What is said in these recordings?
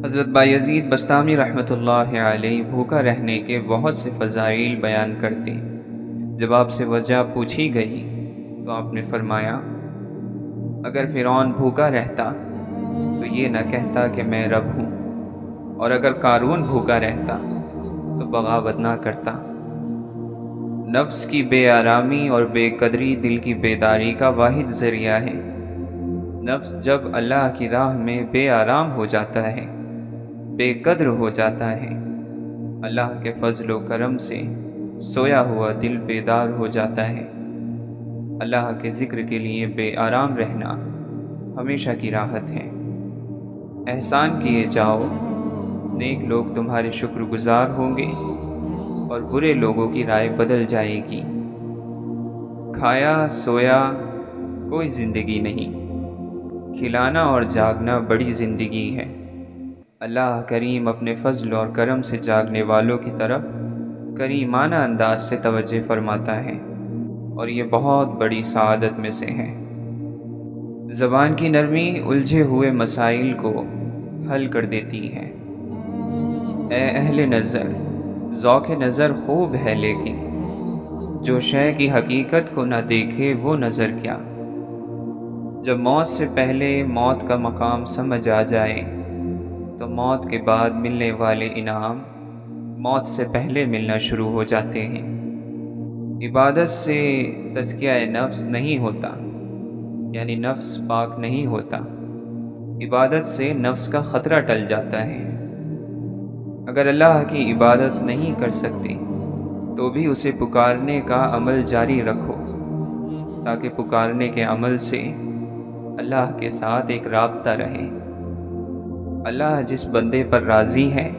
حضرت بایزید بستامی رحمۃ اللہ علیہ بھوکا رہنے کے بہت سے فضائل بیان کرتے۔ جب آپ سے وجہ پوچھی گئی تو آپ نے فرمایا، اگر فرعون بھوکا رہتا تو یہ نہ کہتا کہ میں رب ہوں، اور اگر قارون بھوکا رہتا تو بغاوت نہ کرتا۔ نفس کی بے آرامی اور بے قدری دل کی بیداری کا واحد ذریعہ ہے۔ نفس جب اللہ کی راہ میں بے آرام ہو جاتا ہے، بے قدر ہو جاتا ہے، اللہ کے فضل و کرم سے سویا ہوا دل بیدار ہو جاتا ہے۔ اللہ کے ذکر کے لیے بے آرام رہنا ہمیشہ کی راحت ہے۔ احسان کیے جاؤ، نیک لوگ تمہارے شکر گزار ہوں گے اور برے لوگوں کی رائے بدل جائے گی۔ کھایا سویا کوئی زندگی نہیں، کھلانا اور جاگنا بڑی زندگی ہے۔ اللہ کریم اپنے فضل اور کرم سے جاگنے والوں کی طرف کریمانہ انداز سے توجہ فرماتا ہے، اور یہ بہت بڑی سعادت میں سے ہے۔ زبان کی نرمی الجھے ہوئے مسائل کو حل کر دیتی ہے۔ اے اہل نظر، ذوق نظر خوب ہے، لیکن جو شے کی حقیقت کو نہ دیکھے وہ نظر کیا۔ جب موت سے پہلے موت کا مقام سمجھ آ جائے تو موت کے بعد ملنے والے انعام موت سے پہلے ملنا شروع ہو جاتے ہیں۔ عبادت سے تزکیہ نفس نہیں ہوتا، یعنی نفس پاک نہیں ہوتا۔ عبادت سے نفس کا خطرہ ٹل جاتا ہے۔ اگر اللہ کی عبادت نہیں کر سکتے تو بھی اسے پکارنے کا عمل جاری رکھو، تاکہ پکارنے کے عمل سے اللہ کے ساتھ ایک رابطہ رہے۔ اللہ جس بندے پر راضی ہے،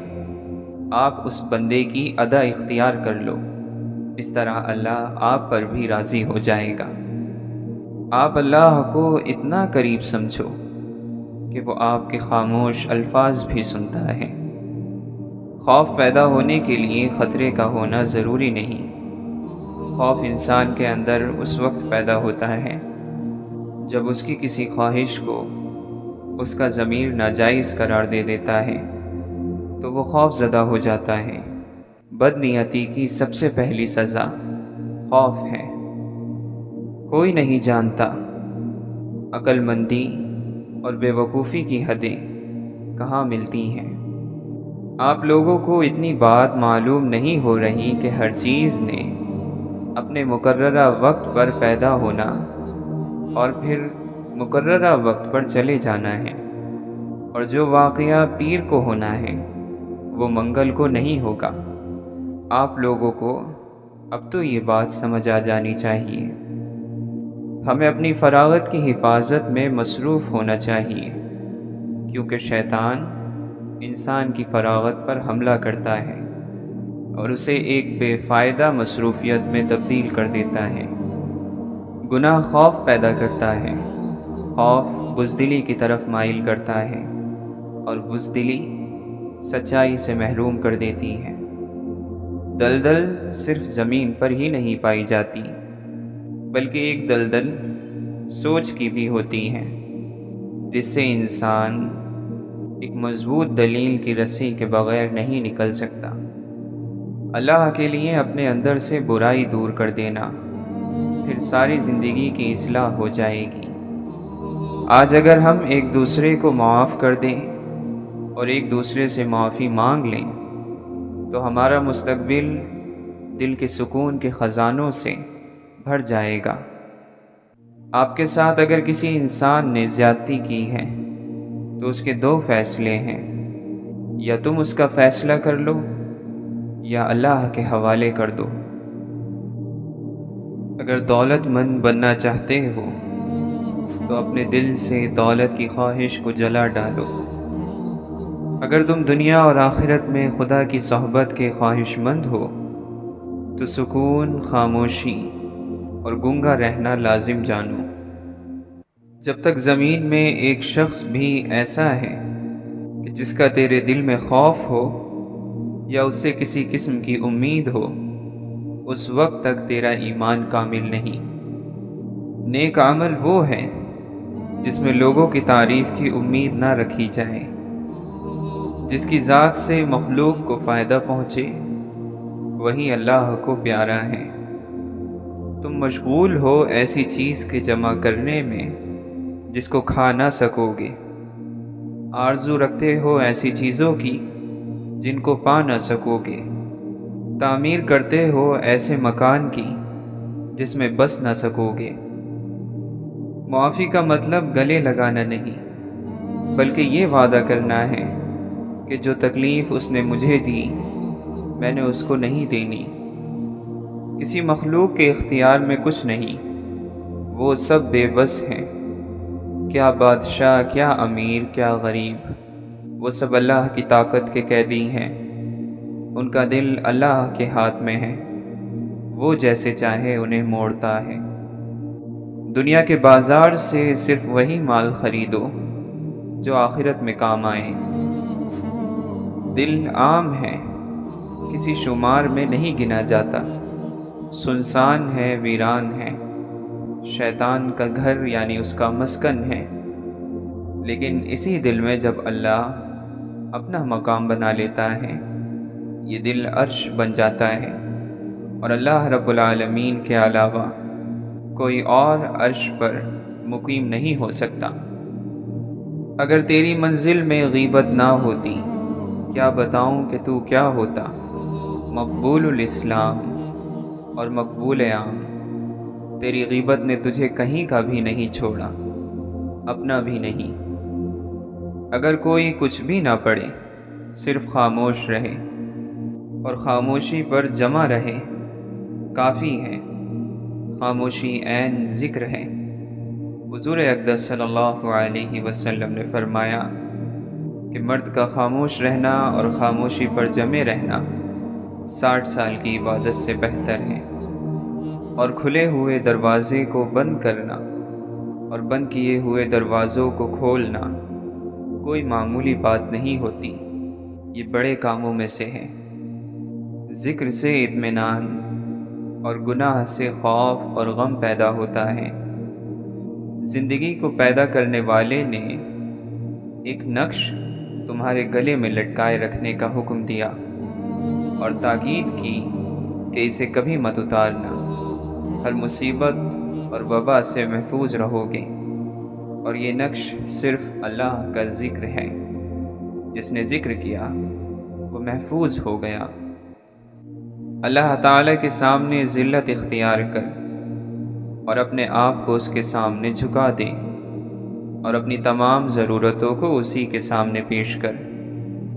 آپ اس بندے کی ادا اختیار کر لو، اس طرح اللہ آپ پر بھی راضی ہو جائے گا۔ آپ اللہ کو اتنا قریب سمجھو کہ وہ آپ کے خاموش الفاظ بھی سنتا ہے۔ خوف پیدا ہونے کے لیے خطرے کا ہونا ضروری نہیں۔ خوف انسان کے اندر اس وقت پیدا ہوتا ہے جب اس کی کسی خواہش کو اس کا ضمیر ناجائز قرار دے دیتا ہے، تو وہ خوف زدہ ہو جاتا ہے۔ بدنیتی کی سب سے پہلی سزا خوف ہے۔ کوئی نہیں جانتا عقل مندی اور بے وقوفی کی حدیں کہاں ملتی ہیں۔ آپ لوگوں کو اتنی بات معلوم نہیں ہو رہی کہ ہر چیز نے اپنے مقررہ وقت پر پیدا ہونا اور پھر مقررہ وقت پر چلے جانا ہے، اور جو واقعہ پیر کو ہونا ہے وہ منگل کو نہیں ہوگا۔ آپ لوگوں کو اب تو یہ بات سمجھ آ جانی چاہیے۔ ہمیں اپنی فراغت کی حفاظت میں مصروف ہونا چاہیے، کیونکہ شیطان انسان کی فراغت پر حملہ کرتا ہے اور اسے ایک بے فائدہ مصروفیت میں تبدیل کر دیتا ہے۔ گناہ خوف پیدا کرتا ہے، خوف بزدلی کی طرف مائل کرتا ہے، اور بزدلی سچائی سے محروم کر دیتی ہے۔ دلدل صرف زمین پر ہی نہیں پائی جاتی، بلکہ ایک دلدل سوچ کی بھی ہوتی ہے، جس سے انسان ایک مضبوط دلیل کی رسی کے بغیر نہیں نکل سکتا۔ اللہ کے لیے اپنے اندر سے برائی دور کر دینا، پھر ساری زندگی کی اصلاح ہو جائے گی۔ آج اگر ہم ایک دوسرے کو معاف کر دیں اور ایک دوسرے سے معافی مانگ لیں تو ہمارا مستقبل دل کے سکون کے خزانوں سے بھر جائے گا۔ آپ کے ساتھ اگر کسی انسان نے زیادتی کی ہے تو اس کے دو فیصلے ہیں، یا تم اس کا فیصلہ کر لو یا اللہ کے حوالے کر دو۔ اگر دولت مند بننا چاہتے ہو تو اپنے دل سے دولت کی خواہش کو جلا ڈالو۔ اگر تم دنیا اور آخرت میں خدا کی صحبت کے خواہش مند ہو تو سکون، خاموشی اور گنگا رہنا لازم جانو۔ جب تک زمین میں ایک شخص بھی ایسا ہے کہ جس کا تیرے دل میں خوف ہو یا اس سے کسی قسم کی امید ہو، اس وقت تک تیرا ایمان کامل نہیں۔ نیک عمل وہ ہے جس میں لوگوں کی تعریف کی امید نہ رکھی جائے، جس کی ذات سے مخلوق کو فائدہ پہنچے، وہی اللہ کو پیارا ہے۔ تم مشغول ہو ایسی چیز کے جمع کرنے میں جس کو کھا نہ سکو گے، آرزو رکھتے ہو ایسی چیزوں کی جن کو پا نہ سکو گے، تعمیر کرتے ہو ایسے مکان کی جس میں بس نہ سکو گے۔ معافی کا مطلب گلے لگانا نہیں، بلکہ یہ وعدہ کرنا ہے کہ جو تکلیف اس نے مجھے دی میں نے اس کو نہیں دینی۔ کسی مخلوق کے اختیار میں کچھ نہیں، وہ سب بے بس ہیں، کیا بادشاہ، کیا امیر، کیا غریب، وہ سب اللہ کی طاقت کے قیدی ہیں۔ ان کا دل اللہ کے ہاتھ میں ہے، وہ جیسے چاہے انہیں موڑتا ہے۔ دنیا کے بازار سے صرف وہی مال خریدو جو آخرت میں کام آئے۔ دل عام ہے، کسی شمار میں نہیں گنا جاتا، سنسان ہے، ویران ہے، شیطان کا گھر یعنی اس کا مسکن ہے۔ لیکن اسی دل میں جب اللہ اپنا مقام بنا لیتا ہے، یہ دل عرش بن جاتا ہے، اور اللہ رب العالمین کے علاوہ کوئی اور عرش پر مقیم نہیں ہو سکتا۔ اگر تیری منزل میں غیبت نہ ہوتی، کیا بتاؤں کہ تو کیا ہوتا، مقبول الاسلام اور مقبول عام۔ تیری غیبت نے تجھے کہیں کا بھی نہیں چھوڑا، اپنا بھی نہیں۔ اگر کوئی کچھ بھی نہ پڑھے، صرف خاموش رہے اور خاموشی پر جمع رہے، کافی ہے۔ خاموشی عین ذکر ہے۔ حضور اقدس صلی اللہ علیہ وسلم نے فرمایا کہ مرد کا خاموش رہنا اور خاموشی پر جمے رہنا 60 سال کی عبادت سے بہتر ہے، اور کھلے ہوئے دروازے کو بند کرنا اور بند کیے ہوئے دروازوں کو کھولنا کوئی معمولی بات نہیں ہوتی، یہ بڑے کاموں میں سے ہے۔ ذکر سے اطمینان اور گناہ سے خوف اور غم پیدا ہوتا ہے۔ زندگی کو پیدا کرنے والے نے ایک نقش تمہارے گلے میں لٹکائے رکھنے کا حکم دیا اور تاکید کی کہ اسے کبھی مت اتارنا، ہر مصیبت اور وبا سے محفوظ رہو گے۔ اور یہ نقش صرف اللہ کا ذکر ہے، جس نے ذکر کیا وہ محفوظ ہو گیا۔ اللہ تعالیٰ کے سامنے ذلت اختیار کر اور اپنے آپ کو اس کے سامنے جھکا دے، اور اپنی تمام ضرورتوں کو اسی کے سامنے پیش کر،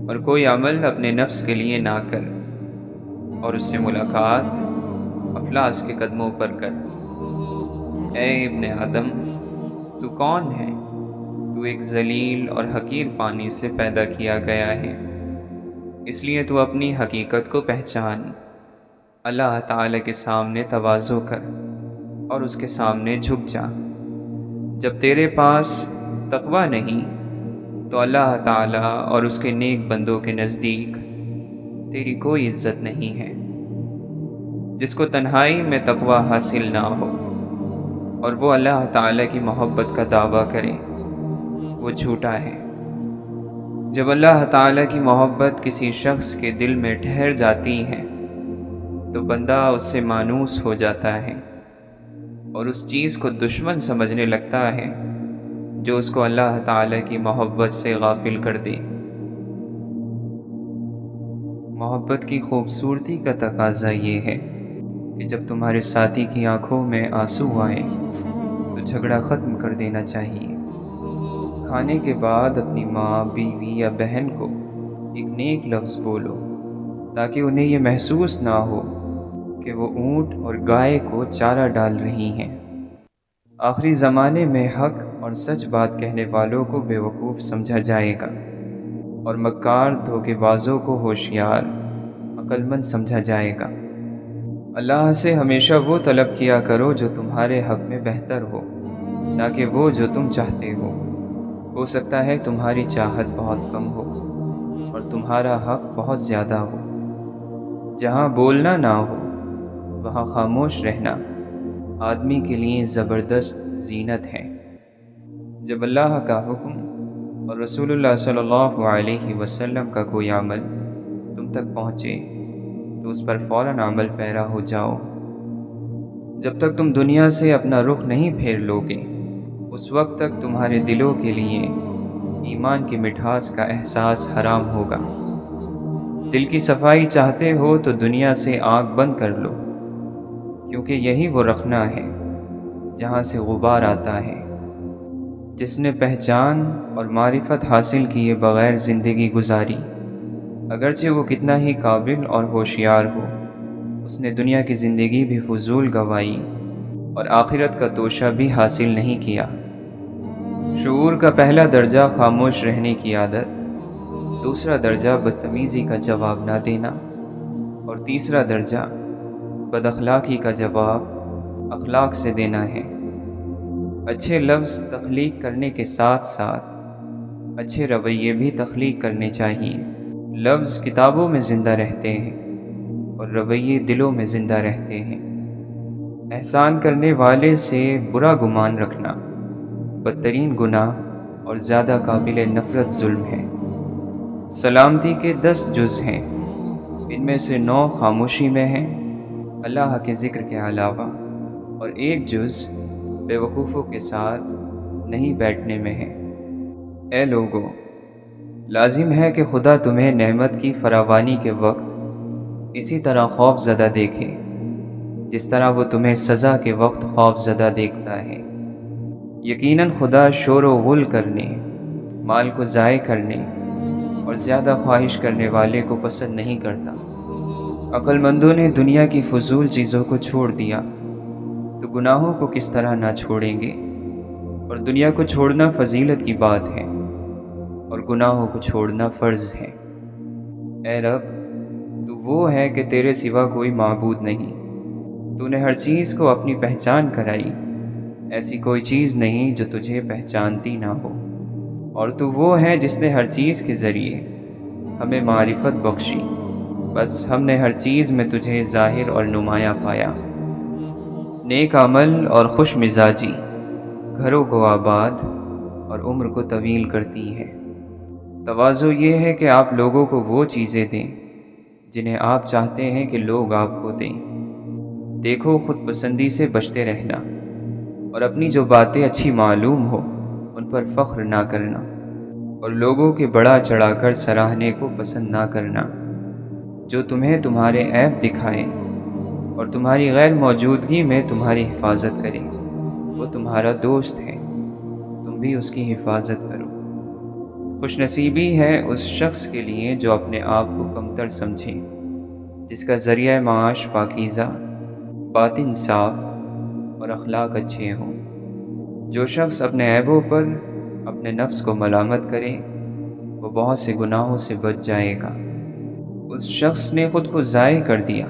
اور کوئی عمل اپنے نفس کے لیے نہ کر، اور اس سے ملاقات افلاس کے قدموں پر کر۔ اے ابن آدم، تو کون ہے؟ تو ایک ذلیل اور حقیر پانی سے پیدا کیا گیا ہے، اس لیے تو اپنی حقیقت کو پہچان۔ اللہ تعالیٰ کے سامنے تواضع کر اور اس کے سامنے جھک جا۔ جب تیرے پاس تقوی نہیں تو اللہ تعالیٰ اور اس کے نیک بندوں کے نزدیک تیری کوئی عزت نہیں ہے۔ جس کو تنہائی میں تقوی حاصل نہ ہو اور وہ اللہ تعالیٰ کی محبت کا دعویٰ کرے، وہ جھوٹا ہے۔ جب اللہ تعالیٰ کی محبت کسی شخص کے دل میں ٹھہر جاتی ہے تو بندہ اس سے مانوس ہو جاتا ہے اور اس چیز کو دشمن سمجھنے لگتا ہے جو اس کو اللہ تعالیٰ کی محبت سے غافل کر دے۔ محبت کی خوبصورتی کا تقاضا یہ ہے کہ جب تمہارے ساتھی کی آنکھوں میں آنسو آئیں تو جھگڑا ختم کر دینا چاہیے۔ کھانے کے بعد اپنی ماں، بیوی یا بہن کو ایک نیک لفظ بولو تاکہ انہیں یہ محسوس نہ ہو کہ وہ اونٹ اور گائے کو چارہ ڈال رہی ہیں۔ آخری زمانے میں حق اور سچ بات کہنے والوں کو بیوقوف سمجھا جائے گا، اور مکار دھوکے بازوں کو ہوشیار، عقل مند سمجھا جائے گا۔ اللہ سے ہمیشہ وہ طلب کیا کرو جو تمہارے حق میں بہتر ہو، نہ کہ وہ جو تم چاہتے ہو سکتا ہے تمہاری چاہت بہت کم ہو اور تمہارا حق بہت زیادہ ہو۔ جہاں بولنا نہ ہو وہاں خاموش رہنا آدمی کے لیے زبردست زینت ہے۔ جب اللہ کا حکم اور رسول اللہ صلی اللہ علیہ وسلم کا کوئی عمل تم تک پہنچے تو اس پر فوراً عمل پیرا ہو جاؤ۔ جب تک تم دنیا سے اپنا رخ نہیں پھیر لوگے اس وقت تک تمہارے دلوں کے لیے ایمان کی مٹھاس کا احساس حرام ہوگا۔ دل کی صفائی چاہتے ہو تو دنیا سے آنکھ بند کر لو، کیونکہ یہی وہ رخنہ ہے جہاں سے غبار آتا ہے۔ جس نے پہچان اور معرفت حاصل کیے بغیر زندگی گزاری، اگرچہ وہ کتنا ہی قابل اور ہوشیار ہو، اس نے دنیا کی زندگی بھی فضول گوائی اور آخرت کا توشہ بھی حاصل نہیں کیا۔ شعور کا پہلا درجہ خاموش رہنے کی عادت، دوسرا درجہ بدتمیزی کا جواب نہ دینا، اور تیسرا درجہ بد اخلاقی کا جواب اخلاق سے دینا ہے۔ اچھے لفظ تخلیق کرنے کے ساتھ ساتھ اچھے رویے بھی تخلیق کرنے چاہیے۔ لفظ کتابوں میں زندہ رہتے ہیں اور رویے دلوں میں زندہ رہتے ہیں۔ احسان کرنے والے سے برا گمان رکھنا بدترین گناہ اور زیادہ قابل نفرت ظلم ہے۔ سلامتی کے 10 جز ہیں، ان میں سے 9 خاموشی میں ہیں اللہ کے ذکر کے علاوہ، اور 1 جز بے وقوفوں کے ساتھ نہیں بیٹھنے میں ہے۔ اے لوگو، لازم ہے کہ خدا تمہیں نعمت کی فراوانی کے وقت اسی طرح خوف زدہ دیکھے جس طرح وہ تمہیں سزا کے وقت خوف زدہ دیکھتا ہے۔ یقیناً خدا شور و غل کرنے، مال کو ضائع کرنے اور زیادہ خواہش کرنے والے کو پسند نہیں کرتا۔ عقل مندوں نے دنیا کی فضول چیزوں کو چھوڑ دیا تو گناہوں کو کس طرح نہ چھوڑیں گے؟ اور دنیا کو چھوڑنا فضیلت کی بات ہے اور گناہوں کو چھوڑنا فرض ہے۔ اے رب، تو وہ ہے کہ تیرے سوا کوئی معبود نہیں۔ تو نے ہر چیز کو اپنی پہچان کرائی، ایسی کوئی چیز نہیں جو تجھے پہچانتی نہ ہو، اور تو وہ ہے جس نے ہر چیز کے ذریعے ہمیں معرفت بخشی، بس ہم نے ہر چیز میں تجھے ظاہر اور نمایاں پایا۔ نیک عمل اور خوش مزاجی گھروں کو آباد اور عمر کو طویل کرتی ہے۔ تواضع یہ ہے کہ آپ لوگوں کو وہ چیزیں دیں جنہیں آپ چاہتے ہیں کہ لوگ آپ کو دیں۔ دیکھو، خود پسندی سے بچتے رہنا اور اپنی جو باتیں اچھی معلوم ہو ان پر فخر نہ کرنا، اور لوگوں کے بڑا چڑھا کر سراہنے کو پسند نہ کرنا۔ جو تمہیں تمہارے عیب دکھائے اور تمہاری غیر موجودگی میں تمہاری حفاظت کرے وہ تمہارا دوست ہے، تم بھی اس کی حفاظت کرو۔ خوش نصیبی ہے اس شخص کے لیے جو اپنے آپ کو کمتر سمجھے، جس کا ذریعہ معاش پاکیزہ، باطن صاف اور اخلاق اچھے ہوں۔ جو شخص اپنے عیبوں پر اپنے نفس کو ملامت کرے وہ بہت سے گناہوں سے بچ جائے گا۔ اس شخص نے خود کو ضائع کر دیا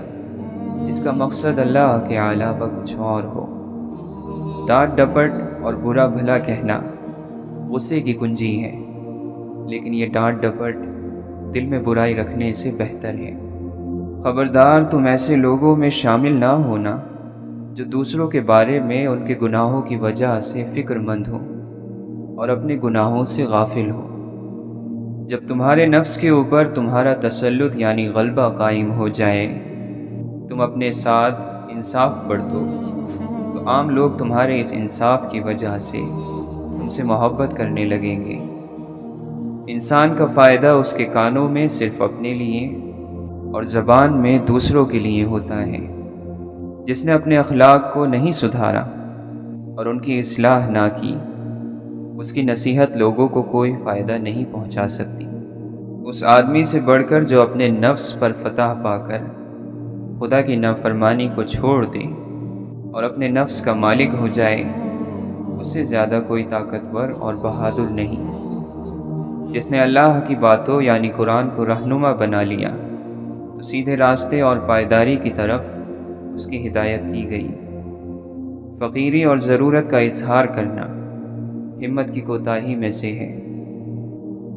جس کا مقصد اللہ کے علاوہ کچھ اور ہو۔ ڈانٹ ڈپٹ اور برا بھلا کہنا غصے کی کنجی ہے، لیکن یہ ڈانٹ ڈپٹ دل میں برائی رکھنے سے بہتر ہے۔ خبردار، تم ایسے لوگوں میں شامل نہ ہونا جو دوسروں کے بارے میں ان کے گناہوں کی وجہ سے فکر مند ہو اور اپنے گناہوں سے غافل ہو۔ جب تمہارے نفس کے اوپر تمہارا تسلط یعنی غلبہ قائم ہو جائے، تم اپنے ساتھ انصاف برتو تو عام لوگ تمہارے اس انصاف کی وجہ سے تم سے محبت کرنے لگیں گے۔ انسان کا فائدہ اس کے کانوں میں صرف اپنے لیے اور زبان میں دوسروں کے لیے ہوتا ہے۔ جس نے اپنے اخلاق کو نہیں سدھارا اور ان کی اصلاح نہ کی، اس کی نصیحت لوگوں کو کوئی فائدہ نہیں پہنچا سکتی۔ اس آدمی سے بڑھ کر جو اپنے نفس پر فتح پا کر خدا کی نافرمانی کو چھوڑ دے اور اپنے نفس کا مالک ہو جائے، اس سے زیادہ کوئی طاقتور اور بہادر نہیں۔ جس نے اللہ کی باتوں یعنی قرآن کو رہنما بنا لیا تو سیدھے راستے اور پائیداری کی طرف اس کی ہدایت کی گئی۔ فقیری اور ضرورت کا اظہار کرنا ہمت کی کوتاہی میں سے ہے۔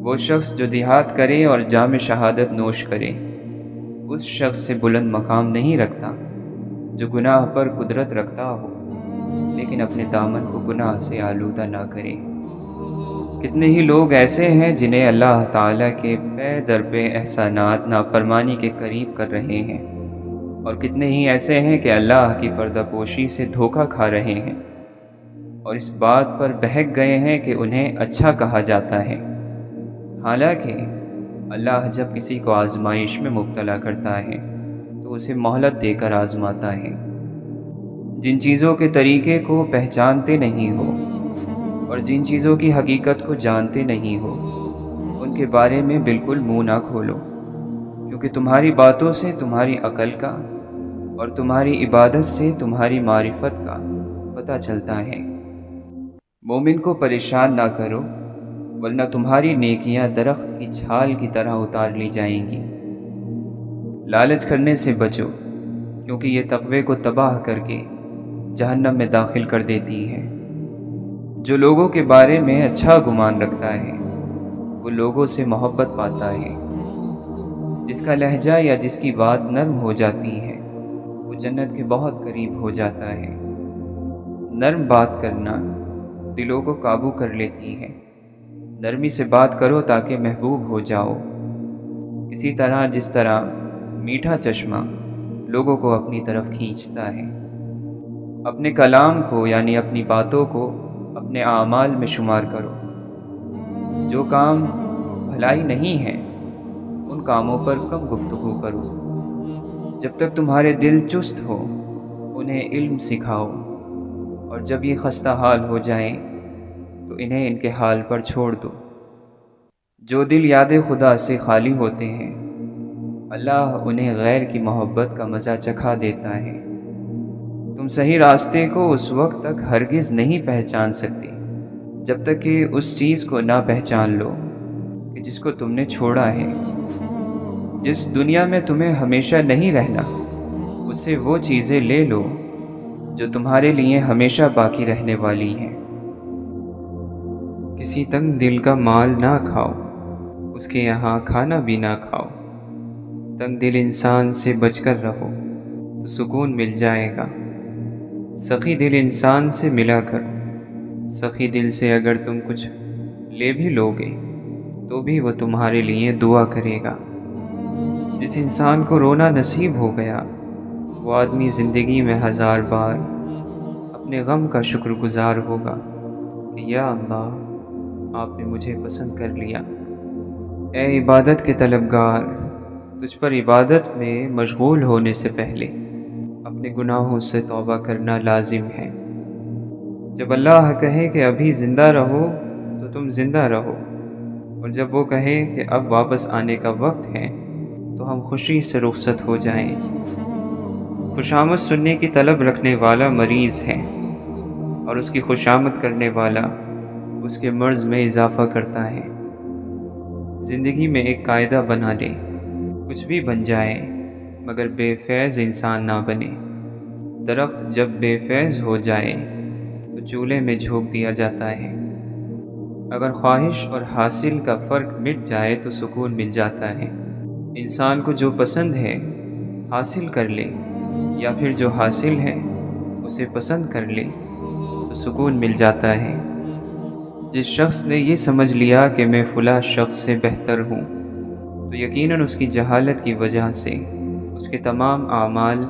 وہ شخص جو دیہات کرے اور جام شہادت نوش کرے اس شخص سے بلند مقام نہیں رکھتا جو گناہ پر قدرت رکھتا ہو لیکن اپنے دامن کو گناہ سے آلودہ نہ کرے۔ کتنے ہی لوگ ایسے ہیں جنہیں اللہ تعالیٰ کے پے در پہ احسانات نافرمانی کے قریب کر رہے ہیں، اور کتنے ہی ایسے ہیں کہ اللہ کی پردہ پوشی سے دھوکہ کھا رہے ہیں اور اس بات پر بہک گئے ہیں کہ انہیں اچھا کہا جاتا ہے، حالانکہ اللہ جب کسی کو آزمائش میں مبتلا کرتا ہے تو اسے مہلت دے کر آزماتا ہے۔ جن چیزوں کے طریقے کو پہچانتے نہیں ہو اور جن چیزوں کی حقیقت کو جانتے نہیں ہو، ان کے بارے میں بالکل منہ نہ کھولو، کیونکہ تمہاری باتوں سے تمہاری عقل کا اور تمہاری عبادت سے تمہاری معرفت کا پتہ چلتا ہے۔ مومن کو پریشان نہ کرو، ورنہ تمہاری نیکیاں درخت کی چھال کی طرح اتار لی جائیں گی۔ لالچ کرنے سے بچو، کیونکہ یہ تقوی کو تباہ کر کے جہنم میں داخل کر دیتی ہے۔ جو لوگوں کے بارے میں اچھا گمان رکھتا ہے وہ لوگوں سے محبت پاتا ہے۔ جس کا لہجہ یا جس کی بات نرم ہو جاتی ہے وہ جنت کے بہت قریب ہو جاتا ہے۔ نرم بات کرنا دلوں کو قابو کر لیتی ہے۔ نرمی سے بات کرو تاکہ محبوب ہو جاؤ، اسی طرح جس طرح میٹھا چشمہ لوگوں کو اپنی طرف کھینچتا ہے۔ اپنے کلام کو یعنی اپنی باتوں کو اپنے اعمال میں شمار کرو۔ جو کام بھلائی نہیں ہے ان کاموں پر کم گفتگو کرو۔ جب تک تمہارے دل چست ہو انہیں علم سکھاؤ، اور جب یہ خستہ حال ہو جائیں تو انہیں ان کے حال پر چھوڑ دو۔ جو دل یاد خدا سے خالی ہوتے ہیں اللہ انہیں غیر کی محبت کا مزہ چکھا دیتا ہے۔ تم صحیح راستے کو اس وقت تک ہرگز نہیں پہچان سکتے جب تک کہ اس چیز کو نہ پہچان لو کہ جس کو تم نے چھوڑا ہے۔ جس دنیا میں تمہیں ہمیشہ نہیں رہنا اس سے وہ چیزیں لے لو جو تمہارے لیے ہمیشہ باقی رہنے والی ہیں۔ کسی تنگ دل کا مال نہ کھاؤ، اس کے یہاں کھانا بھی نہ کھاؤ۔ تنگ دل انسان سے بچ کر رہو تو سکون مل جائے گا۔ سخی دل انسان سے ملا کرو۔ سخی دل سے اگر تم کچھ لے بھی لوگے تو بھی وہ تمہارے لیے دعا کرے گا۔ جس انسان کو رونا نصیب ہو گیا وہ آدمی زندگی میں 1000 بار اپنے غم کا شکر گزار ہوگا کہ یا اللہ آپ نے مجھے پسند کر لیا۔ اے عبادت کے طلبگار، تجھ پر عبادت میں مشغول ہونے سے پہلے اپنے گناہوں سے توبہ کرنا لازم ہے۔ جب اللہ کہے کہ ابھی زندہ رہو تو تم زندہ رہو، اور جب وہ کہے کہ اب واپس آنے کا وقت ہے تو ہم خوشی سے رخصت ہو جائیں۔ خوشامد سننے کی طلب رکھنے والا مریض ہے، اور اس کی خوشامد کرنے والا اس کے مرض میں اضافہ کرتا ہے۔ زندگی میں ایک قاعدہ بنا لے، کچھ بھی بن جائے مگر بے فیض انسان نہ بنے۔ درخت جب بے فیض ہو جائے تو چولہے میں جھونک دیا جاتا ہے۔ اگر خواہش اور حاصل کا فرق مٹ جائے تو سکون مل جاتا ہے۔ انسان کو جو پسند ہے حاصل کر لے، یا پھر جو حاصل ہے اسے پسند کر لے تو سکون مل جاتا ہے۔ جس شخص نے یہ سمجھ لیا کہ میں فلاں شخص سے بہتر ہوں تو یقیناً اس کی جہالت کی وجہ سے اس کے تمام اعمال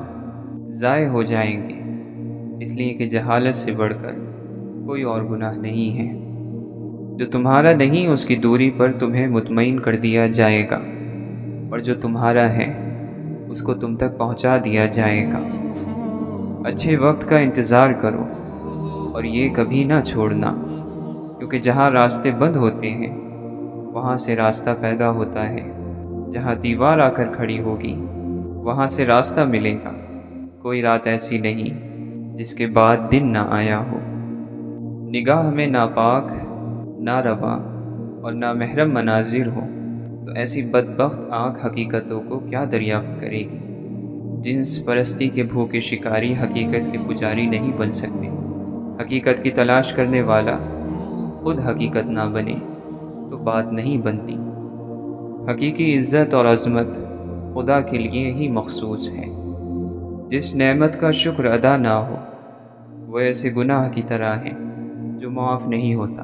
ضائع ہو جائیں گے، اس لیے کہ جہالت سے بڑھ کر کوئی اور گناہ نہیں ہے۔ جو تمہارا نہیں اس کی دوری پر تمہیں مطمئن کر دیا جائے گا، اور جو تمہارا ہے اس کو تم تک پہنچا دیا جائے گا۔ اچھے وقت کا انتظار کرو اور یہ کبھی نہ چھوڑنا، کیونکہ جہاں راستے بند ہوتے ہیں وہاں سے راستہ پیدا ہوتا ہے۔ جہاں دیوار آ کر کھڑی ہوگی وہاں سے راستہ ملے گا۔ کوئی رات ایسی نہیں جس کے بعد دن نہ آیا ہو۔ نگاہ میں ناپاک، ناروا اور نامحرم مناظر ہو تو ایسی بدبخت آنکھ حقیقتوں کو کیا دریافت کرے گی؟ جنس پرستی کے بھوکے شکاری حقیقت کے پجاری نہیں بن سکتے۔ حقیقت کی تلاش کرنے والا خود حقیقت نہ بنے تو بات نہیں بنتی۔ حقیقی عزت اور عظمت خدا کے لیے ہی مخصوص ہے۔ جس نعمت کا شکر ادا نہ ہو وہ ایسے گناہ کی طرح ہے جو معاف نہیں ہوتا۔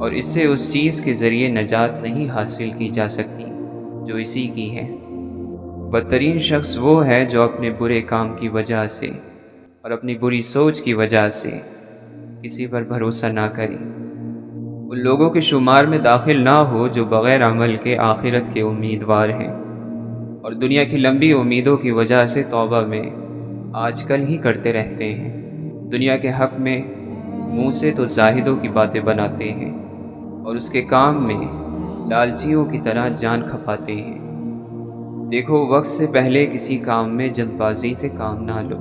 اور اس سے اس چیز کے ذریعے نجات نہیں حاصل کی جا سکتی جو اسی کی ہے۔ بدترین شخص وہ ہے جو اپنے برے کام کی وجہ سے اور اپنی بری سوچ کی وجہ سے کسی پر بھروسہ نہ کرے، ان لوگوں کے شمار میں داخل نہ ہو جو بغیر عمل کے آخرت کے امیدوار ہیں اور دنیا کی لمبی امیدوں کی وجہ سے توبہ میں آج کل ہی کرتے رہتے ہیں۔ دنیا کے حق میں منہ سے تو زاہدوں کی باتیں بناتے ہیں اور اس کے کام میں لالچیوں کی طرح جان کھپاتے ہیں۔ دیکھو، وقت سے پہلے کسی کام میں جلد بازی سے کام نہ لو۔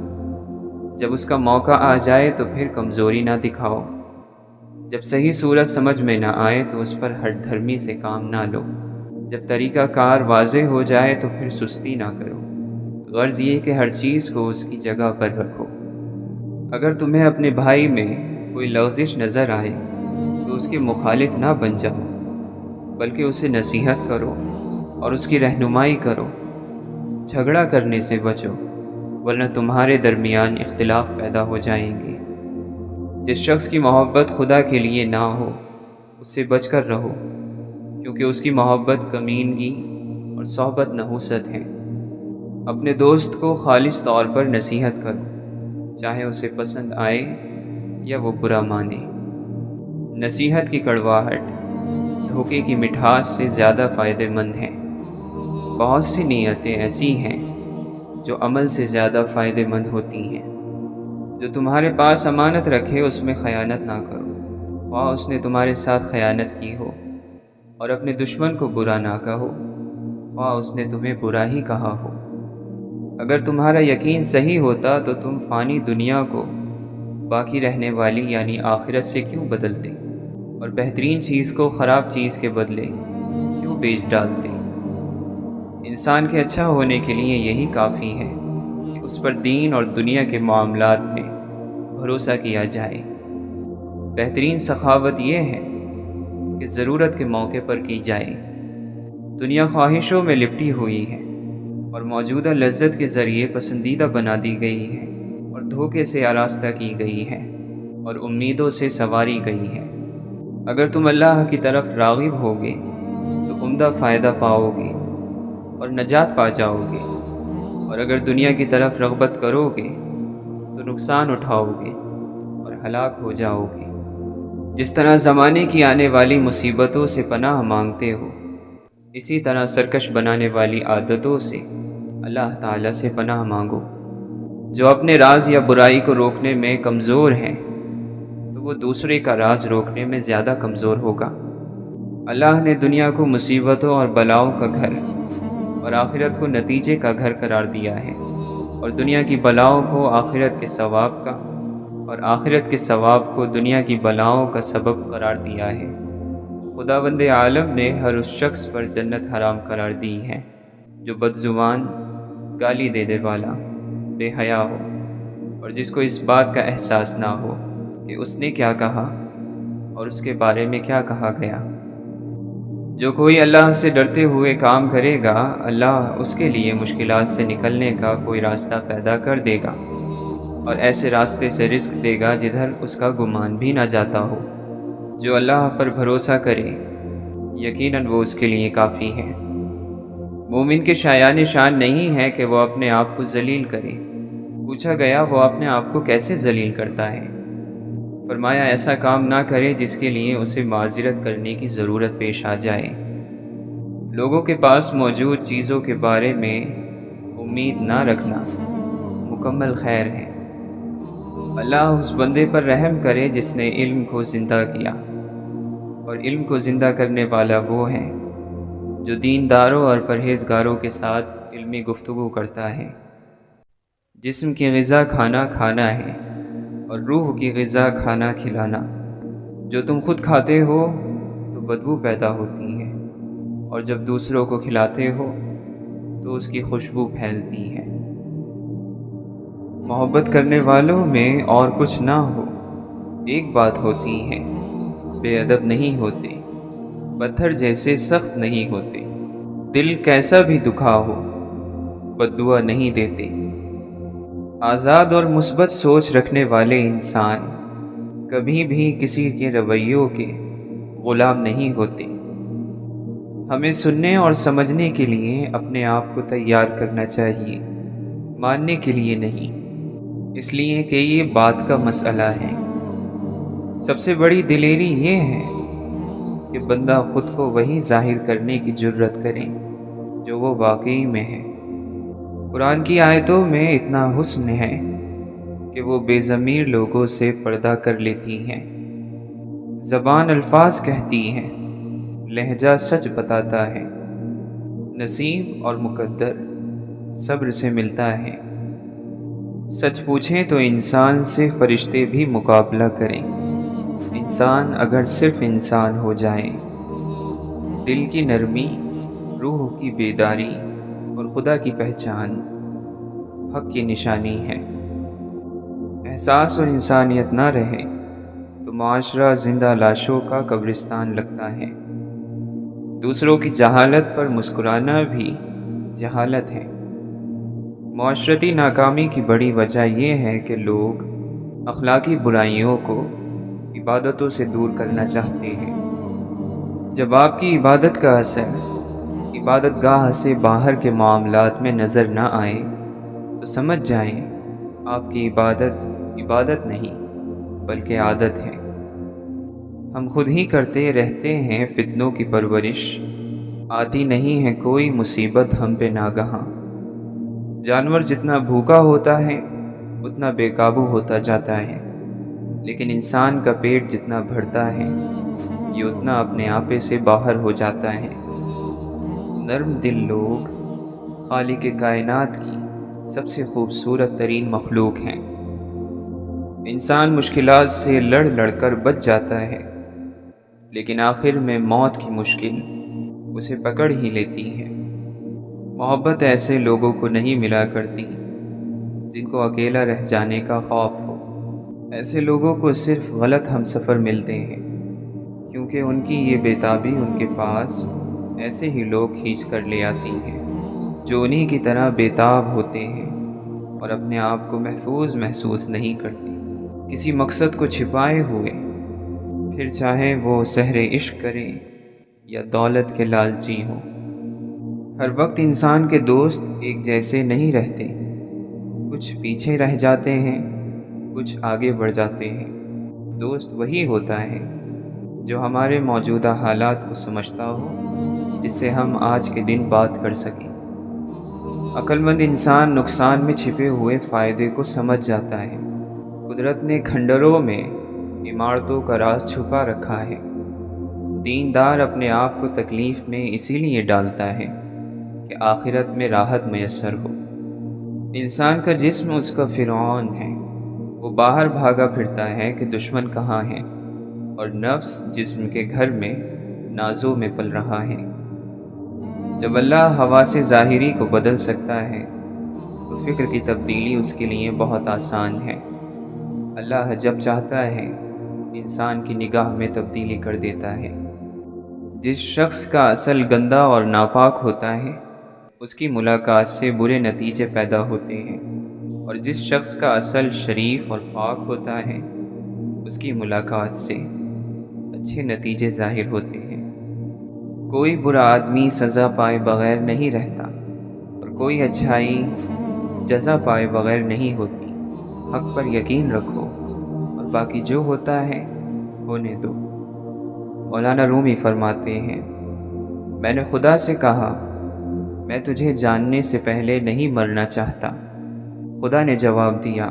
جب اس کا موقع آ جائے تو پھر کمزوری نہ دکھاؤ۔ جب صحیح صورت سمجھ میں نہ آئے تو اس پر ہٹ دھرمی سے کام نہ لو۔ جب طریقہ کار واضح ہو جائے تو پھر سستی نہ کرو۔ غرض یہ کہ ہر چیز کو اس کی جگہ پر رکھو۔ اگر تمہیں اپنے بھائی میں کوئی لغزش نظر آئے تو اس کے مخالف نہ بن جاؤ، بلکہ اسے نصیحت کرو اور اس کی رہنمائی کرو۔ جھگڑا کرنے سے بچو، ورنہ تمہارے درمیان اختلاف پیدا ہو جائیں گے۔ جس شخص کی محبت خدا کے لیے نہ ہو اس سے بچ کر رہو، کیونکہ اس کی محبت کمینگی اور صحبت نحوست ہے۔ اپنے دوست کو خالص طور پر نصیحت کرو، چاہے اسے پسند آئے یا وہ برا مانے۔ نصیحت کی کڑواہٹ دھوکے کی مٹھاس سے زیادہ فائدہ مند ہے۔ بہت سی نیتیں ایسی ہیں جو عمل سے زیادہ فائدہ مند ہوتی ہیں۔ جو تمہارے پاس امانت رکھے اس میں خیانت نہ کرو، خواہ اس نے تمہارے ساتھ خیانت کی ہو، اور اپنے دشمن کو برا نہ کہو، خواہ اس نے تمہیں برا ہی کہا ہو۔ اگر تمہارا یقین صحیح ہوتا تو تم فانی دنیا کو باقی رہنے والی یعنی آخرت سے کیوں بدلتے، اور بہترین چیز کو خراب چیز کے بدلے کیوں بیچ ڈالتے؟ انسان کے اچھا ہونے کے لیے یہی کافی ہے کہ اس پر دین اور دنیا کے معاملات میں بھروسہ کیا جائے۔ بہترین سخاوت یہ ہے کہ ضرورت کے موقع پر کی جائے۔ دنیا خواہشوں میں لپٹی ہوئی ہے اور موجودہ لذت کے ذریعے پسندیدہ بنا دی گئی ہے اور دھوکے سے آراستہ کی گئی ہے اور امیدوں سے سنواری گئی ہے۔ اگر تم اللہ کی طرف راغب ہوگے تو عمدہ فائدہ پاؤ گے اور نجات پا جاؤ گے، اور اگر دنیا کی طرف رغبت کرو گے تو نقصان اٹھاؤ گے اور ہلاک ہو جاؤ گے۔ جس طرح زمانے کی آنے والی مصیبتوں سے پناہ مانگتے ہو، اسی طرح سرکش بنانے والی عادتوں سے اللہ تعالیٰ سے پناہ مانگو۔ جو اپنے راز یا برائی کو روکنے میں کمزور ہیں تو وہ دوسرے کا راز روکنے میں زیادہ کمزور ہوگا۔ اللہ نے دنیا کو مصیبتوں اور بلاؤں کا گھر اور آخرت کو نتیجے کا گھر قرار دیا ہے، اور دنیا کی بلاؤں کو آخرت کے ثواب کا اور آخرت کے ثواب کو دنیا کی بلاؤں کا سبب قرار دیا ہے۔ خداوند عالم نے ہر اس شخص پر جنت حرام قرار دی ہے جو بدزبان، گالی دینے والا، بے حیا ہو، اور جس کو اس بات کا احساس نہ ہو کہ اس نے کیا کہا اور اس کے بارے میں کیا کہا گیا۔ جو کوئی اللہ سے ڈرتے ہوئے کام کرے گا، اللہ اس کے لیے مشکلات سے نکلنے کا کوئی راستہ پیدا کر دے گا، اور ایسے راستے سے رزق دے گا جدھر اس کا گمان بھی نہ جاتا ہو۔ جو اللہ پر بھروسہ کرے یقیناً وہ اس کے لیے کافی ہے۔ مومن کے شایان شان نہیں ہے کہ وہ اپنے آپ کو ذلیل کرے۔ پوچھا گیا، وہ اپنے آپ کو کیسے ذلیل کرتا ہے؟ فرمایا، ایسا کام نہ کرے جس کے لیے اسے معذرت کرنے کی ضرورت پیش آ جائے۔ لوگوں کے پاس موجود چیزوں کے بارے میں امید نہ رکھنا مکمل خیر ہے۔ اللہ اس بندے پر رحم کرے جس نے علم کو زندہ کیا، اور علم کو زندہ کرنے والا وہ ہے جو دینداروں اور پرہیزگاروں کے ساتھ علمی گفتگو کرتا ہے۔ جسم کی غذا کھانا کھانا ہے اور روح کی غذا کھانا کھلانا۔ جو تم خود کھاتے ہو تو بدبو پیدا ہوتی ہے، اور جب دوسروں کو کھلاتے ہو تو اس کی خوشبو پھیلتی ہے۔ محبت کرنے والوں میں اور کچھ نہ ہو ایک بات ہوتی ہے، بے ادب نہیں ہوتے، پتھر جیسے سخت نہیں ہوتے، دل کیسا بھی دکھا ہو بد دعا نہیں دیتے۔ آزاد اور مثبت سوچ رکھنے والے انسان کبھی بھی کسی کے رویوں کے غلام نہیں ہوتے۔ ہمیں سننے اور سمجھنے کے لیے اپنے آپ کو تیار کرنا چاہیے، ماننے کے لیے نہیں، اس لیے کہ یہ بات کا مسئلہ ہے۔ سب سے بڑی دلیری یہ ہے کہ بندہ خود کو وہی ظاہر کرنے کی جرت کرے جو وہ واقعی میں ہے۔ قرآن کی آیتوں میں اتنا حسن ہے کہ وہ بے ضمیر لوگوں سے پردہ کر لیتی ہیں۔ زبان الفاظ کہتی ہے، لہجہ سچ بتاتا ہے، نصیب اور مقدر صبر سے ملتا ہے۔ سچ پوچھیں تو انسان سے فرشتے بھی مقابلہ کریں، انسان اگر صرف انسان ہو جائے۔ دل کی نرمی، روح کی بیداری اور خدا کی پہچان حق کی نشانی ہے۔ احساس اور انسانیت نہ رہے تو معاشرہ زندہ لاشوں کا قبرستان لگتا ہے۔ دوسروں کی جہالت پر مسکرانا بھی جہالت ہے۔ معاشرتی ناکامی کی بڑی وجہ یہ ہے کہ لوگ اخلاقی برائیوں کو عبادتوں سے دور کرنا چاہتے ہیں۔ جب آپ کی عبادت کا اثر عبادت گاہ سے باہر کے معاملات میں نظر نہ آئے تو سمجھ جائیں آپ کی عبادت نہیں بلکہ عادت ہے۔ ہم خود ہی کرتے رہتے ہیں فتنوں کی پرورش، آتی نہیں ہے کوئی مصیبت ہم پہ ناگہاں۔ جانور جتنا بھوکا ہوتا ہے اتنا بے قابو ہوتا جاتا ہے، لیکن انسان کا پیٹ جتنا بھرتا ہے یہ اتنا اپنے آپے سے باہر ہو جاتا ہے۔ نرم دل لوگ خالق کائنات کی سب سے خوبصورت ترین مخلوق ہیں۔ انسان مشکلات سے لڑ کر بچ جاتا ہے، لیکن آخر میں موت کی مشکل اسے پکڑ ہی لیتی ہے۔ محبت ایسے لوگوں کو نہیں ملا کرتی جن کو اکیلا رہ جانے کا خوف ہو۔ ایسے لوگوں کو صرف غلط ہمسفر ملتے ہیں، کیونکہ ان کی یہ بےتابی ان کے پاس ایسے ہی لوگ کھینچ کر لے آتی ہیں جو انہی کی طرح بےتاب ہوتے ہیں اور اپنے آپ کو محفوظ محسوس نہیں کرتے، کسی مقصد کو چھپائے ہوئے، پھر چاہے وہ سحر عشق کریں یا دولت کے لالچی ہوں۔ ہر وقت انسان کے دوست ایک جیسے نہیں رہتے، کچھ پیچھے رہ جاتے ہیں، کچھ آگے بڑھ جاتے ہیں۔ دوست وہی ہوتا ہے جو ہمارے موجودہ حالات کو سمجھتا ہو، جس سے ہم آج کے دن بات کر سکیں۔ عقل مند انسان نقصان میں چھپے ہوئے فائدے کو سمجھ جاتا ہے۔ قدرت نے کھنڈروں میں عمارتوں کا راز چھپا رکھا ہے۔ دیندار اپنے آپ کو تکلیف میں اسی لیے ڈالتا ہے کہ آخرت میں راحت میسر ہو۔ انسان کا جسم اس کا فرعون ہے، وہ باہر بھاگا پھرتا ہے کہ دشمن کہاں ہے، اور نفس جسم کے گھر میں نازوں میں پل رہا ہے۔ جب اللہ حواس ظاہری کو بدل سکتا ہے تو فکر کی تبدیلی اس کے لیے بہت آسان ہے۔ اللہ جب چاہتا ہے انسان کی نگاہ میں تبدیلی کر دیتا ہے۔ جس شخص کا اصل گندا اور ناپاک ہوتا ہے اس کی ملاقات سے برے نتیجے پیدا ہوتے ہیں، اور جس شخص کا اصل شریف اور پاک ہوتا ہے اس کی ملاقات سے اچھے نتیجے ظاہر ہوتے ہیں۔ کوئی برا آدمی سزا پائے بغیر نہیں رہتا، اور کوئی اچھائی جزا پائے بغیر نہیں ہوتی۔ حق پر یقین رکھو اور باقی جو ہوتا ہے ہونے دو۔ مولانا رومی فرماتے ہیں، میں نے خدا سے کہا میں تجھے جاننے سے پہلے نہیں مرنا چاہتا۔ خدا نے جواب دیا،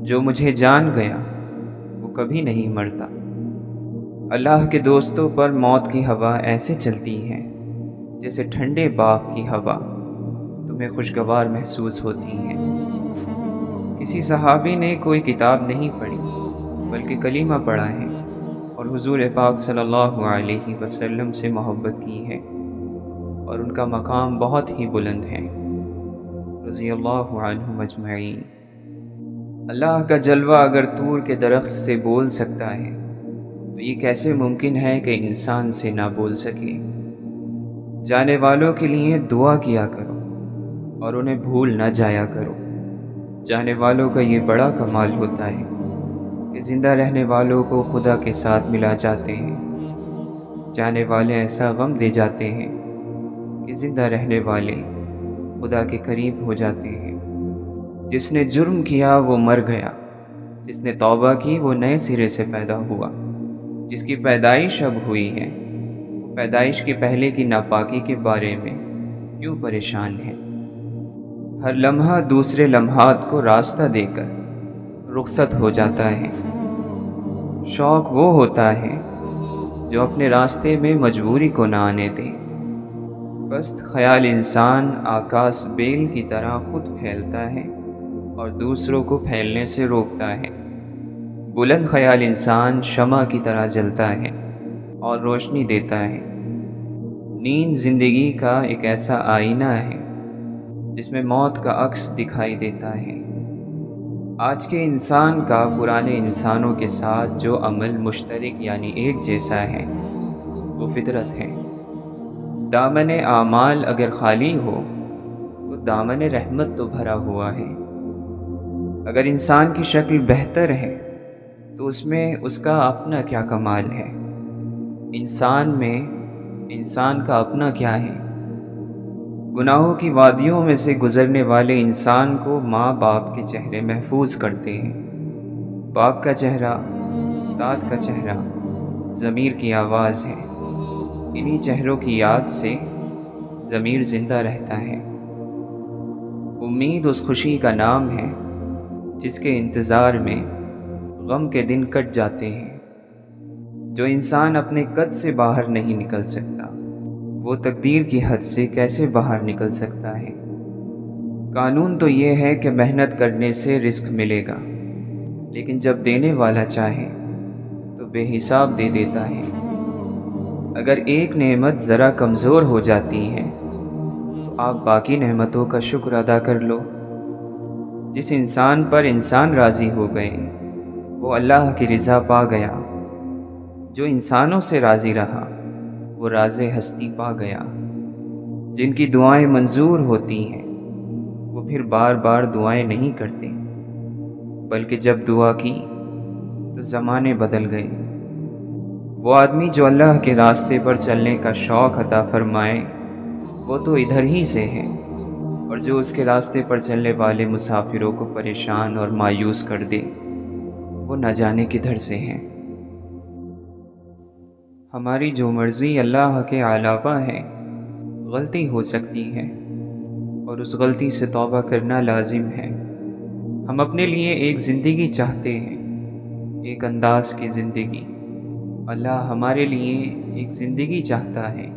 جو مجھے جان گیا وہ کبھی نہیں مرتا۔ اللہ کے دوستوں پر موت کی ہوا ایسے چلتی ہے جیسے ٹھنڈے باغ کی ہوا تمہیں خوشگوار محسوس ہوتی ہے۔ کسی صحابی نے کوئی کتاب نہیں پڑھی بلکہ کلمہ پڑھا ہے اور حضور پاک صلی اللہ علیہ وسلم سے محبت کی ہے، اور ان کا مقام بہت ہی بلند ہے، رضی اللہ عنہم اجمعین۔ اللہ کا جلوہ اگر طور کے درخت سے بول سکتا ہے تو یہ کیسے ممکن ہے کہ انسان سے نہ بول سکے؟ جانے والوں کے لیے دعا کیا کرو اور انہیں بھول نہ جایا کرو۔ جانے والوں کا یہ بڑا کمال ہوتا ہے کہ زندہ رہنے والوں کو خدا کے ساتھ ملا جاتے ہیں۔ جانے والے ایسا غم دے جاتے ہیں کہ زندہ رہنے والے خدا کے قریب ہو جاتے ہیں۔ جس نے جرم کیا وہ مر گیا، جس نے توبہ کی وہ نئے سرے سے پیدا ہوا۔ جس کی پیدائش اب ہوئی ہے وہ پیدائش کے پہلے کی ناپاکی کے بارے میں کیوں پریشان ہے؟ ہر لمحہ دوسرے لمحات کو راستہ دے کر رخصت ہو جاتا ہے۔ شوق وہ ہوتا ہے جو اپنے راستے میں مجبوری کو نہ آنے دے۔ پست خیال انسان آکاش بیل کی طرح خود پھیلتا ہے اور دوسروں کو پھیلنے سے روکتا ہے۔ بلند خیال انسان شمع کی طرح جلتا ہے اور روشنی دیتا ہے۔ نیند زندگی کا ایک ایسا آئینہ ہے جس میں موت کا عکس دکھائی دیتا ہے۔ آج کے انسان کا پرانے انسانوں کے ساتھ جو عمل مشترک یعنی ایک جیسا ہے وہ فطرت ہے۔ دامن اعمال اگر خالی ہو تو دامن رحمت تو بھرا ہوا ہے۔ اگر انسان کی شکل بہتر ہے تو اس میں اس کا اپنا کیا کمال ہے؟ انسان میں انسان کا اپنا کیا ہے؟ گناہوں کی وادیوں میں سے گزرنے والے انسان کو ماں باپ کے چہرے محفوظ کرتے ہیں۔ باپ کا چہرہ، استاد کا چہرہ، ضمیر کی آواز ہے۔ انہی چہروں کی یاد سے ضمیر زندہ رہتا ہے۔ امید اس خوشی کا نام ہے جس کے انتظار میں غم کے دن کٹ جاتے ہیں۔ جو انسان اپنے قد سے باہر نہیں نکل سکتا وہ تقدیر کی حد سے کیسے باہر نکل سکتا ہے؟ قانون تو یہ ہے کہ محنت کرنے سے رزق ملے گا، لیکن جب دینے والا چاہے تو بے حساب دے دیتا ہے۔ اگر ایک نعمت ذرا کمزور ہو جاتی ہے تو آپ باقی نعمتوں کا شکر ادا کر لو۔ جس انسان پر انسان راضی ہو گئے وہ اللہ کی رضا پا گیا۔ جو انسانوں سے راضی رہا وہ راز ہستی پا گیا۔ جن کی دعائیں منظور ہوتی ہیں وہ پھر بار بار دعائیں نہیں کرتے، بلکہ جب دعا کی تو زمانے بدل گئے۔ وہ آدمی جو اللہ کے راستے پر چلنے کا شوق عطا فرمائے وہ تو ادھر ہی سے ہے، اور جو اس کے راستے پر چلنے والے مسافروں کو پریشان اور مایوس کر دے وہ نہ جانے کدھر سے ہیں۔ ہماری جو مرضی اللہ کے علاوہ ہے غلطی ہو سکتی ہے، اور اس غلطی سے توبہ کرنا لازم ہے۔ ہم اپنے لیے ایک زندگی چاہتے ہیں، ایک انداز کی زندگی۔ اللہ ہمارے لیے ایک زندگی چاہتا ہے،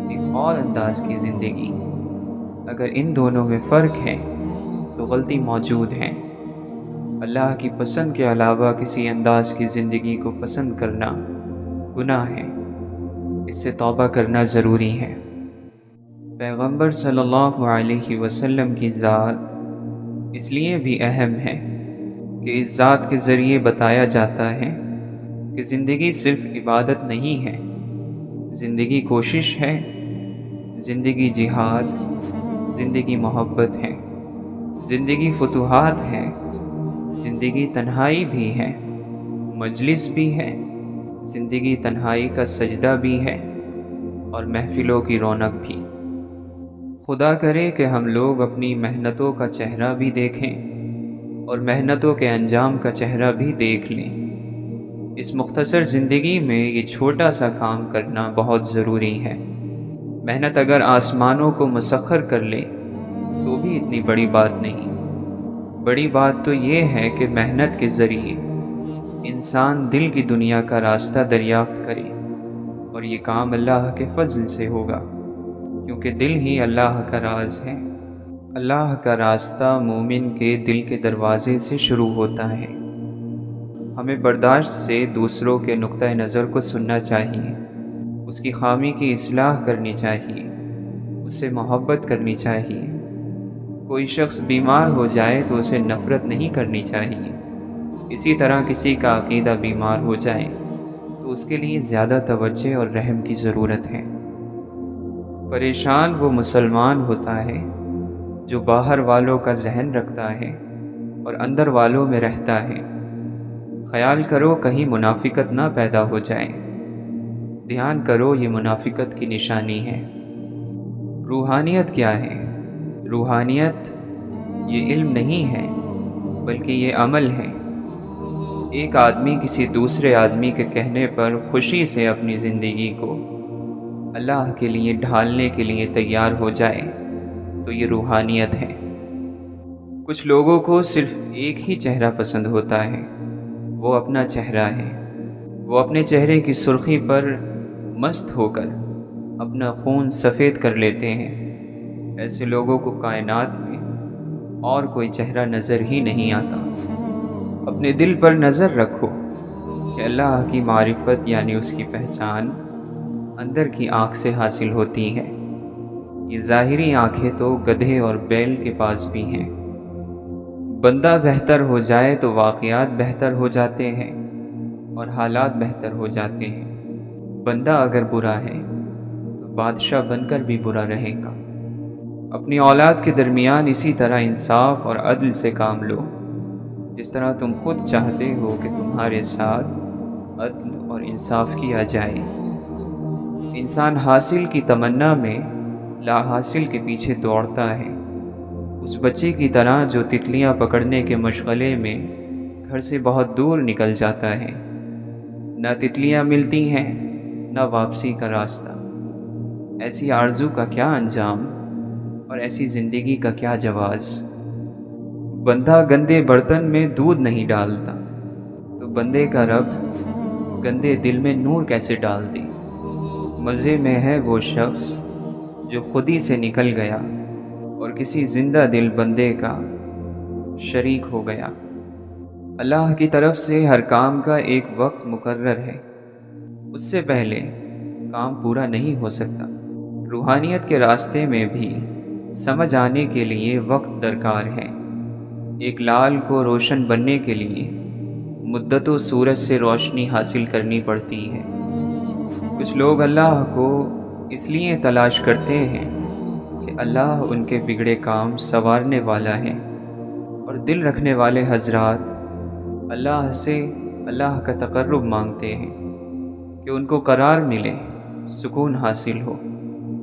ایک اور انداز کی زندگی۔ اگر ان دونوں میں فرق ہے تو غلطی موجود ہے۔ اللہ کی پسند کے علاوہ کسی انداز کی زندگی کو پسند کرنا گناہ ہے، اس سے توبہ کرنا ضروری ہے۔ پیغمبر صلی اللہ علیہ وسلم کی ذات اس لیے بھی اہم ہے کہ اس ذات کے ذریعے بتایا جاتا ہے کہ زندگی صرف عبادت نہیں ہے، زندگی کوشش ہے، زندگی جہاد، زندگی محبت ہے، زندگی فتوحات ہے، زندگی تنہائی بھی ہے، مجلس بھی ہے، زندگی تنہائی کا سجدہ بھی ہے، اور محفلوں کی رونق بھی۔ خدا کرے کہ ہم لوگ اپنی محنتوں کا چہرہ بھی دیکھیں اور محنتوں کے انجام کا چہرہ بھی دیکھ لیں۔ اس مختصر زندگی میں یہ چھوٹا سا کام کرنا بہت ضروری ہے۔ محنت اگر آسمانوں کو مسخر کر لے تو بھی اتنی بڑی بات نہیں۔ بڑی بات تو یہ ہے کہ محنت کے ذریعے انسان دل کی دنیا کا راستہ دریافت کرے، اور یہ کام اللہ کے فضل سے ہوگا، کیونکہ دل ہی اللہ کا راز ہے۔ اللہ کا راستہ مومن کے دل کے دروازے سے شروع ہوتا ہے۔ ہمیں برداشت سے دوسروں کے نقطہ نظر کو سننا چاہیے، اس کی خامی کی اصلاح کرنی چاہیے، اس سے محبت کرنی چاہیے۔ کوئی شخص بیمار ہو جائے تو اسے نفرت نہیں کرنی چاہیے۔ اسی طرح کسی کا عقیدہ بیمار ہو جائے تو اس کے لیے زیادہ توجہ اور رحم کی ضرورت ہے۔ پریشان وہ مسلمان ہوتا ہے جو باہر والوں کا ذہن رکھتا ہے اور اندر والوں میں رہتا ہے۔ خیال کرو کہیں منافقت نہ پیدا ہو جائے۔ دھیان کرو، یہ منافقت کی نشانی ہے۔ روحانیت کیا ہے؟ روحانیت یہ علم نہیں ہے بلکہ یہ عمل ہے۔ ایک آدمی کسی دوسرے آدمی کے کہنے پر خوشی سے اپنی زندگی کو اللہ کے لیے ڈھالنے کے لیے تیار ہو جائے تو یہ روحانیت ہے۔ کچھ لوگوں کو صرف ایک ہی چہرہ پسند ہوتا ہے، وہ اپنا چہرہ ہے۔ وہ اپنے چہرے کی سرخی پر مست ہو کر اپنا خون سفید کر لیتے ہیں۔ ایسے لوگوں کو کائنات میں اور کوئی چہرہ نظر ہی نہیں آتا۔ اپنے دل پر نظر رکھو کہ اللہ کی معرفت یعنی اس کی پہچان اندر کی آنکھ سے حاصل ہوتی ہے۔ یہ ظاہری آنکھیں تو گدھے اور بیل کے پاس بھی ہیں۔ بندہ بہتر ہو جائے تو واقعات بہتر ہو جاتے ہیں اور حالات بہتر ہو جاتے ہیں۔ بندہ اگر برا ہے تو بادشاہ بن کر بھی برا رہے گا۔ اپنی اولاد کے درمیان اسی طرح انصاف اور عدل سے کام لو، جس طرح تم خود چاہتے ہو کہ تمہارے ساتھ عدل اور انصاف کیا جائے۔ انسان حاصل کی تمنا میں لا حاصل کے پیچھے دوڑتا ہے، اس بچے کی طرح جو تتلیاں پکڑنے کے مشغلے میں گھر سے بہت دور نکل جاتا ہے۔ نہ تتلیاں ملتی ہیں نہ واپسی کا راستہ۔ ایسی آرزو کا کیا انجام اور ایسی زندگی کا کیا جواز؟ بندہ گندے برتن میں دودھ نہیں ڈالتا تو بندے کا رب گندے دل میں نور کیسے ڈال دے؟ مزے میں ہے وہ شخص جو خود ہی سے نکل گیا اور کسی زندہ دل بندے کا شریک ہو گیا۔ اللہ کی طرف سے ہر کام کا ایک وقت مقرر ہے، اس سے پہلے کام پورا نہیں ہو سکتا۔ روحانیت کے راستے میں بھی سمجھ آنے کے لیے وقت درکار ہے۔ ایک لال کو روشن بننے کے لیے مدتوں سورج سے روشنی حاصل کرنی پڑتی ہے۔ کچھ لوگ اللہ کو اس لیے تلاش کرتے ہیں کہ اللہ ان کے بگڑے کام سنوارنے والا ہے، اور دل رکھنے والے حضرات اللہ سے اللہ کا تقرب مانگتے ہیں کہ ان کو قرار ملے، سکون حاصل ہو،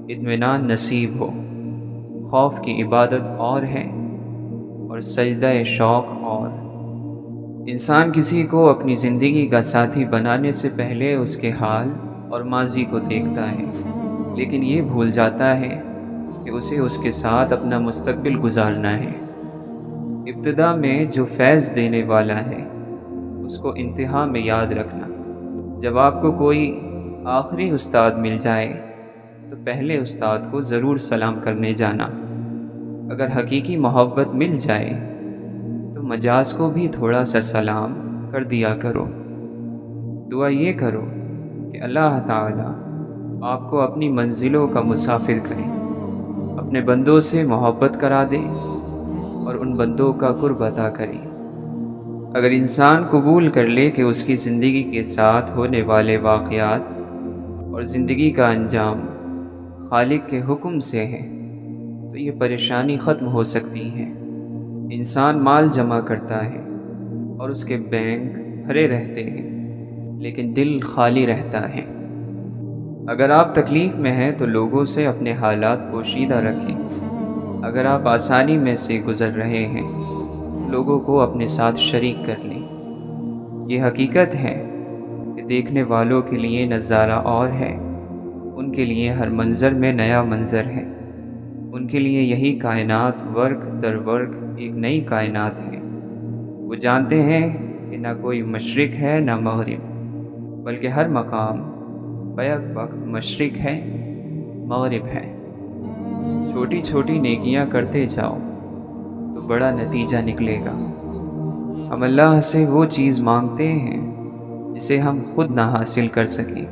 اطمینان نصیب ہو۔ خوف کی عبادت اور ہے اور سجدہ شوق اور۔ انسان کسی کو اپنی زندگی کا ساتھی بنانے سے پہلے اس کے حال اور ماضی کو دیکھتا ہے، لیکن یہ بھول جاتا ہے کہ اسے اس کے ساتھ اپنا مستقبل گزارنا ہے۔ ابتدا میں جو فیض دینے والا ہے اس کو انتہا میں یاد رکھنا۔ جب آپ کو کوئی آخری استاد مل جائے تو پہلے استاد کو ضرور سلام کرنے جانا۔ اگر حقیقی محبت مل جائے تو مجاز کو بھی تھوڑا سا سلام کر دیا کرو۔ دعا یہ کرو کہ اللہ تعالی آپ کو اپنی منزلوں کا مسافر کرے، اپنے بندوں سے محبت کرا دے اور ان بندوں کا قرب عطا کرے۔ اگر انسان قبول کر لے کہ اس کی زندگی کے ساتھ ہونے والے واقعات اور زندگی کا انجام خالق کے حکم سے ہے تو یہ پریشانی ختم ہو سکتی ہے۔ انسان مال جمع کرتا ہے اور اس کے بینک بھرے رہتے ہیں لیکن دل خالی رہتا ہے۔ اگر آپ تکلیف میں ہیں تو لوگوں سے اپنے حالات پوشیدہ رکھیں۔ اگر آپ آسانی میں سے گزر رہے ہیں لوگوں کو اپنے ساتھ شریک کر لیں۔ یہ حقیقت ہے کہ دیکھنے والوں کے لیے نظارہ اور ہے، ان کے لیے ہر منظر میں نیا منظر ہے۔ ان کے لیے یہی کائنات ورق در ورق ایک نئی کائنات ہے۔ وہ جانتے ہیں کہ نہ کوئی مشرق ہے نہ مغرب، بلکہ ہر مقام بیک وقت مشرق ہے مغرب ہے۔ چھوٹی چھوٹی نیکیاں کرتے جاؤ تو بڑا نتیجہ نکلے گا۔ ہم اللہ سے وہ چیز مانگتے ہیں جسے ہم خود نہ حاصل کر سکیں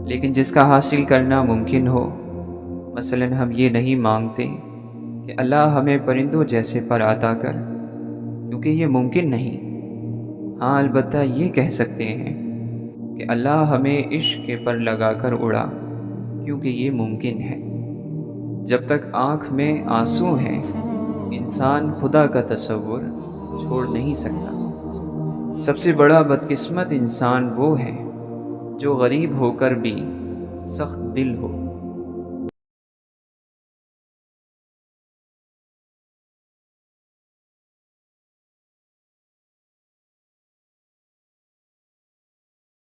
لیکن جس کا حاصل کرنا ممکن ہو۔ مثلا ہم یہ نہیں مانگتے کہ اللہ ہمیں پرندوں جیسے پر عطا کر، کیونکہ یہ ممکن نہیں۔ ہاں البتہ یہ کہہ سکتے ہیں کہ اللہ ہمیں عشق کے پر لگا کر اڑا، کیونکہ یہ ممکن ہے۔ جب تک آنکھ میں آنسو ہیں انسان خدا کا تصور چھوڑ نہیں سکتا۔ سب سے بڑا بدقسمت انسان وہ ہے جو غریب ہو کر بھی سخت دل ہو۔